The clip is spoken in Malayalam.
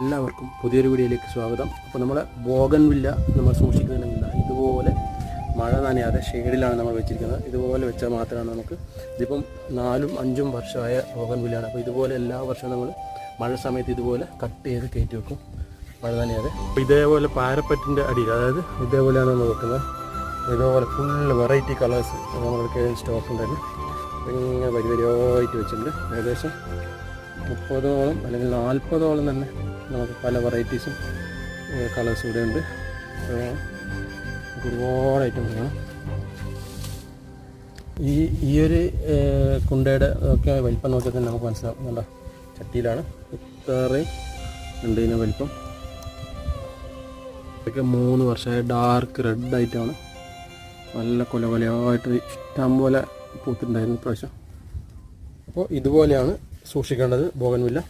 എല്ലാവർക്കും പുതിയൊരു വീഡിയോയിലേക്ക് സ്വാഗതം. അപ്പോൾ നമ്മളെ ബോഗൺവില്ല നമ്മൾ സൂക്ഷിക്കുന്നുണ്ടെങ്കിൽ ഇതുപോലെ മഴ നനയാതെ ഷെയ്ഡിലാണ് നമ്മൾ വെച്ചിരിക്കുന്നത്. ഇതുപോലെ വെച്ചാൽ മാത്രമാണ് നമുക്ക് ഇതിപ്പം 4-5 വർഷമായ ബോഗൺവില്ലയാണ്. അപ്പോൾ ഇതുപോലെ എല്ലാ വർഷവും നമ്മൾ മഴ സമയത്ത് ഇതുപോലെ കട്ട് ചെയ്ത് കയറ്റി വെക്കും, മഴ നനയാതെ. അപ്പോൾ ഇതേപോലെ പാരപ്പറ്റിൻ്റെ അടിയിൽ, അതായത് ഇതേപോലെയാണ് നമ്മൾ വെക്കുന്നത്. ഇതേപോലെ ഫുള്ള് വെറൈറ്റി കളേഴ്സ് നമ്മൾക്ക് സ്റ്റോക്ക് ഉണ്ടായിരുന്നു. ഇങ്ങനെ വരിവരിയായിട്ട് വെച്ചിട്ടുണ്ട്. ഏകദേശം 30ഓളം അല്ലെങ്കിൽ 40ഓളം തന്നെ നമുക്ക് പല വെറൈറ്റീസും കളേഴ്സും ഇവിടെ ഉണ്ട്. ഒരുപാട് ഐറ്റംസ് വേണം. ഈ ഒരു കുണ്ടയുടെ ഒക്കെ വലിപ്പം നോക്കിയാൽ തന്നെ നമുക്ക് മനസ്സിലാവും. കണ്ടോ, ചട്ടിയിലാണ് ഇത്രയും ഉണ്ട് ഇതിന് വലിപ്പം. ഇതൊക്കെ 3 വർഷമായ ഡാർക്ക് റെഡ് ആയിട്ടാണ്, നല്ല കൊലകൊലയായിട്ട് ഇഷ്ടം പോലെ പൂത്തിട്ടുണ്ടായിരുന്നു ഇപ്രാവശ്യം. അപ്പോൾ ഇതുപോലെയാണ് സൂക്ഷിക്കേണ്ടത് ബോഗൺവില്ല.